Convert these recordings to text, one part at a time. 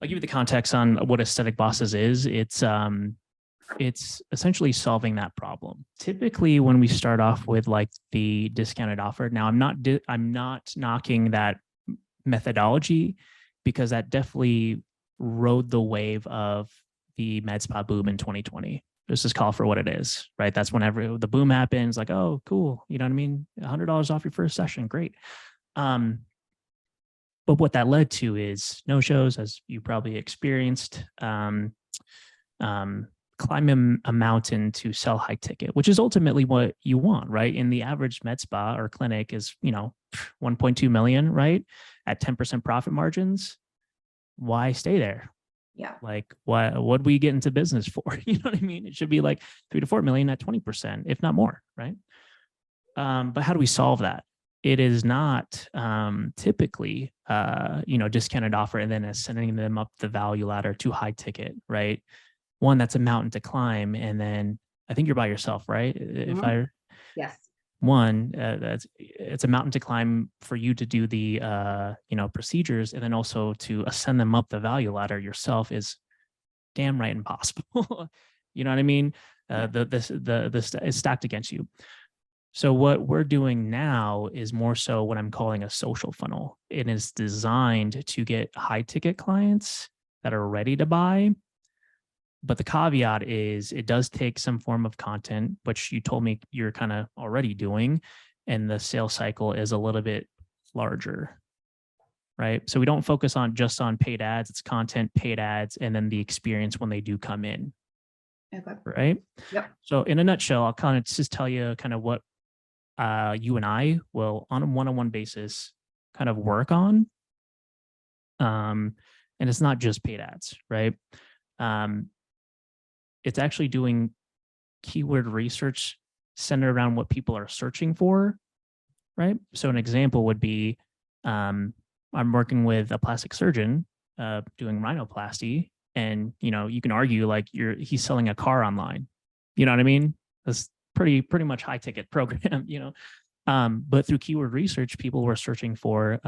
I'll give you the context on what aesthetic bosses is. It's essentially solving that problem. Typically, when we start off with like the discounted offer, now I'm not knocking that methodology because that definitely rode the wave of the med spa boom in 2020. Let's just call it for what it is, right? That's whenever the boom happens, like, oh, cool. You know what I mean? $100 off your first session. Great. But what that led to is no shows, as you probably experienced. Climb a mountain to sell high ticket, which is ultimately what you want, right? In the average med spa or clinic is, 1.2 million, right? At 10% profit margins. Why stay there? Yeah. Like, what we get into business for? You know what I mean? It should be like 3 to 4 million at 20%, if not more, right? But how do we solve that? It is not typically, discounted offer and then sending them up the value ladder to high ticket, right? One, that's a mountain to climb, and then I think you're by yourself, right? Yes. It's a mountain to climb for you to do the procedures, and then also to ascend them up the value ladder yourself is damn right impossible. You know what I mean? It's stacked against you. So what we're doing now is more so what I'm calling a social funnel. It is designed to get high ticket clients that are ready to buy. But the caveat is it does take some form of content, which you told me you're kind of already doing. And the sales cycle is a little bit larger, right? So we don't focus on just on paid ads. It's content, paid ads, and then the experience when they do come in. Okay. Right? Yep. So in a nutshell, I'll kind of just tell you kind of what you and I will on a one-on-one basis kind of work on. And it's not just paid ads, right? It's actually doing keyword research centered around what people are searching for, right? So an example would be, I'm working with a plastic surgeon doing rhinoplasty, and you can argue like he's selling a car online. You know what I mean? That's pretty much high ticket program, but through keyword research, people were searching for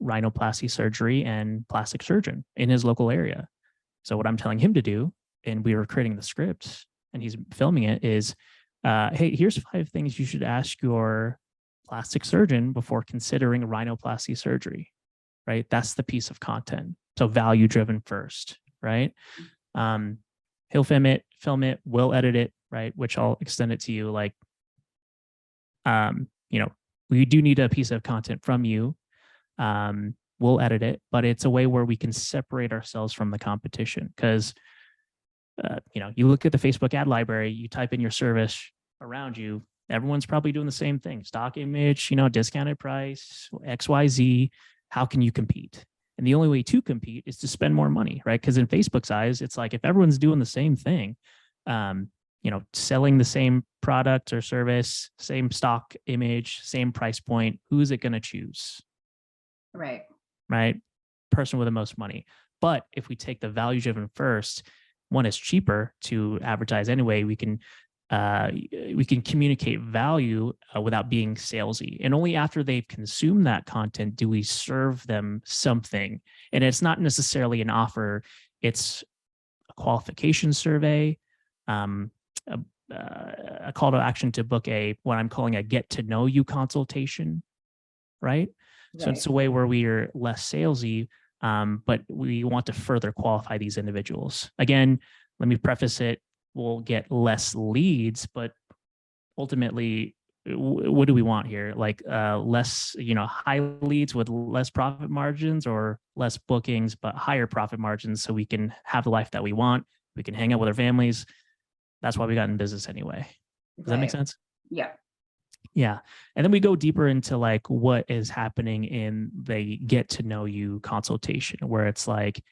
rhinoplasty surgery and plastic surgeon in his local area. So what I'm telling him to do, and we were creating the scripts and he's filming it, is, hey, here's 5 things you should ask your plastic surgeon before considering rhinoplasty surgery, right? That's the piece of content. So value driven first, right? He'll film it, we'll edit it, right? Which I'll extend it to you. Like, we do need a piece of content from you. We'll edit it, but it's a way where we can separate ourselves from the competition. Because, you look at the Facebook ad library, you type in your service around you, everyone's probably doing the same thing. Stock image, discounted price, XYZ. How can you compete? And the only way to compete is to spend more money, right? Because in Facebook's eyes, it's like if everyone's doing the same thing, selling the same product or service, same stock image, same price point, who is it going to choose? Right. Right? Person with the most money. But if we take the value driven first, one is cheaper to advertise anyway. We can communicate value without being salesy. And only after they've consumed that content do we serve them something. And it's not necessarily an offer. It's a qualification survey, a call to action to book what I'm calling a get to know you consultation, right? So it's a way where we are less salesy, but we want to further qualify these individuals. Again, let me preface it. We'll get less leads, but ultimately, what do we want here? Like less, high leads with less profit margins, or less bookings, but higher profit margins, so we can have the life that we want. We can hang out with our families. That's why we got in business anyway. Does that make sense? Yeah. Yeah. And then we go deeper into like what is happening in the get to know you consultation, where it's like,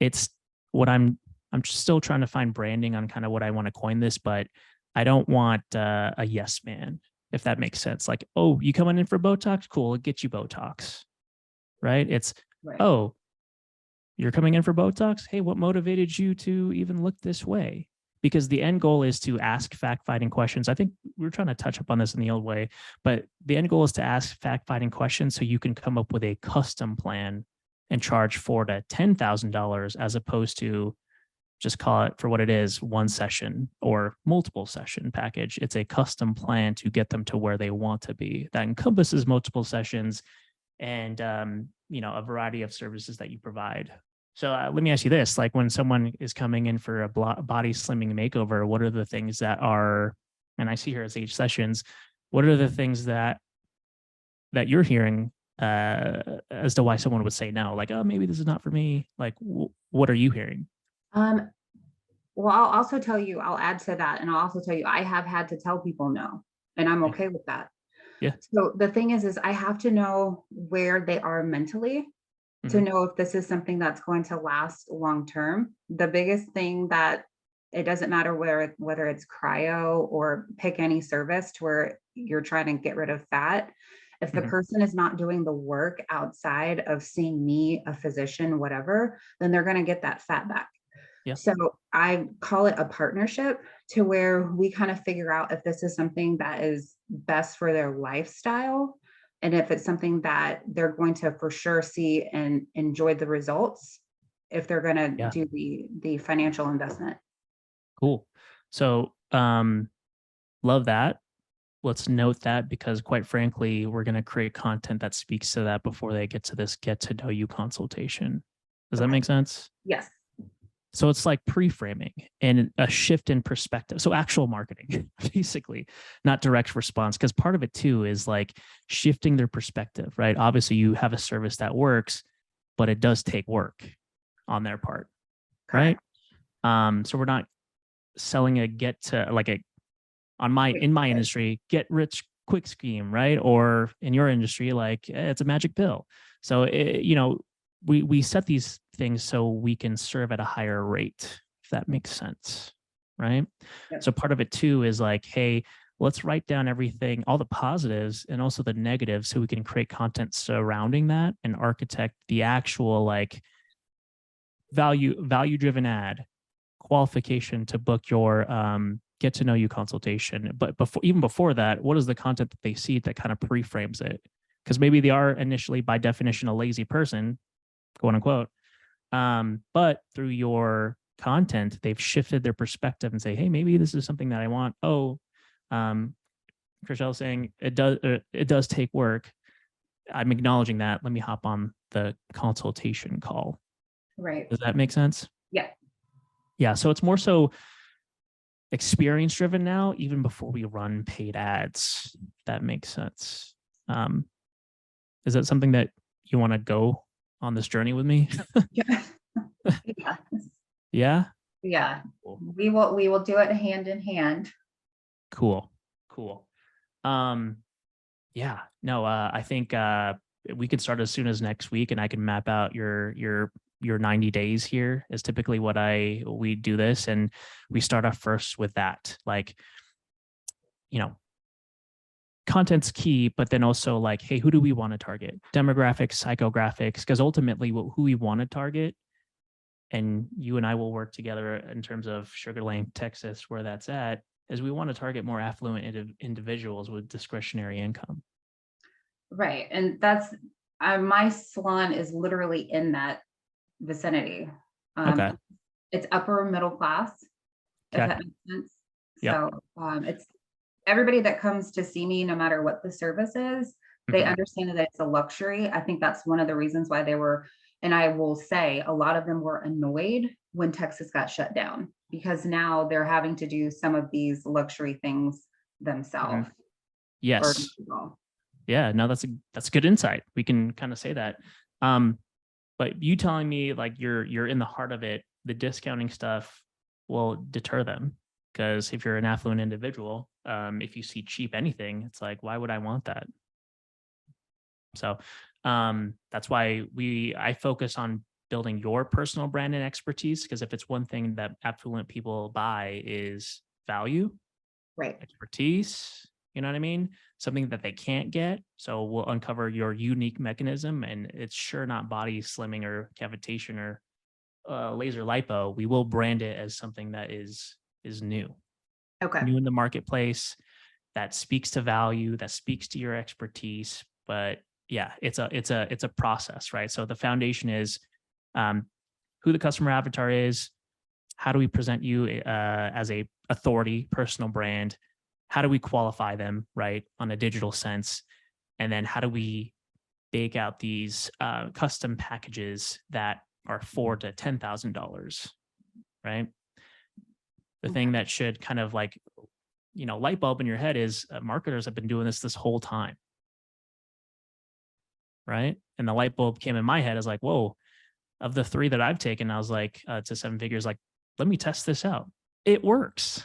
it's what I'm still trying to find branding on kind of what I want to coin this, but I don't want a yes man, if that makes sense. Like, oh, you coming in for Botox? Cool. I'll get you Botox. Right. It's, oh, you're coming in for Botox? Hey, what motivated you to even look this way? Because the end goal is to ask fact-finding questions. I think we were trying to touch upon this in the old way, but the end goal is to ask fact-finding questions so you can come up with a custom plan and charge $4,000 to $10,000 as opposed to just call it for what it is, one session or multiple session package. It's a custom plan to get them to where they want to be that encompasses multiple sessions and, a variety of services that you provide. So let me ask you this, like when someone is coming in for a body slimming makeover, what are the things that are, and I see here as H sessions, what are the things that you're hearing as to why someone would say no? Like, oh, maybe this is not for me. Like, what are you hearing? Um, well, I'll also tell you, I'll add to that, and I'll also tell you, I have had to tell people no, and I'm Yeah. okay with that. Yeah. So the thing is I have to know where they are mentally to Mhm. know if this is something that's going to last long term. The biggest thing that it doesn't matter whether it's cryo or pick any service to where you're trying to get rid of fat. If the Mhm. person is not doing the work outside of seeing me, a physician, whatever, then they're going to get that fat back. Yeah. So I call it a partnership to where we kind of figure out if this is something that is best for their lifestyle and if it's something that they're going to for sure see and enjoy the results if they're going to Yeah. do the financial investment. Cool. So, love that. Let's note that because quite frankly, we're going to create content that speaks to that before they get to this get to know you consultation. Does that Okay. make sense? Yes. So it's like pre-framing and a shift in perspective. So actual marketing, basically, not direct response. Because part of it too is like shifting their perspective, right? Obviously, you have a service that works, but it does take work on their part, right? Correct. So we're not selling a get to like a in my industry, get rich quick scheme, right? Or in your industry, like it's a magic pill. So we set these things so we can serve at a higher rate, if that makes sense, right? Yep. So part of it too is like, hey, let's write down everything, all the positives and also the negatives, so we can create content surrounding that and architect the actual like value driven ad qualification to book your get to know you consultation. But even before that, what is the content that they see that kind of pre-frames it? Because maybe they are initially by definition a lazy person, quote unquote. But through your content, they've shifted their perspective and say, hey, maybe this is something that I want. Oh, Chriselle saying it does take work. I'm acknowledging that. Let me hop on the consultation call. Right. Does that make sense? Yeah. Yeah. So it's more so experience driven now, even before we run paid ads. If that makes sense. Um, is that something that you want to go on this journey with me? Yeah. Yeah. Yeah. Yeah. Cool. We will do it hand in hand. Cool. Cool. Yeah. No. I think we could start as soon as next week, and I can map out your 90 days here is typically what we do this, and we start off first with that, like, content's key, but then also like, hey, who do we want to target? Demographics, psychographics, because ultimately who we want to target, and you and I will work together in terms of Sugar Land, Texas, where that's at, is we want to target more affluent individuals with discretionary income. Right. And that's my salon is literally in that vicinity. Okay. It's upper middle class, if Okay. that makes sense. Yep. So it's everybody that comes to see me, no matter what the service is, they Mhm. understand that it's a luxury. I think that's one of the reasons why they were, and I will say a lot of them were annoyed when Texas got shut down because now they're having to do some of these luxury things themselves. Mhm. Or Yes. Yeah. No, that's good insight. We can kind of say that. Um, but you telling me like you're in the heart of it, the discounting stuff will deter them, because if you're an affluent individual, if you see cheap anything, it's like, why would I want that? So that's why I focus on building your personal brand and expertise, because if it's one thing that affluent people buy is value, right. expertise, you know what I mean? Something that they can't get. So we'll uncover your unique mechanism, and it's sure not body slimming or cavitation or laser lipo. We will brand it as something that is new, Okay. new in the marketplace, that speaks to value, that speaks to your expertise, but yeah, it's a process, right? So the foundation is who the customer avatar is. How do we present you as a authority personal brand? How do we qualify them, right, on a digital sense? And then how do we bake out these custom packages that are $4,000 to $10,000, right? The Okay. thing that should kind of like, light bulb in your head is marketers have been doing this whole time, right? And the light bulb came in my head as like, whoa, of the three that I've taken, I was like, to seven figures, like, let me test this out. It works.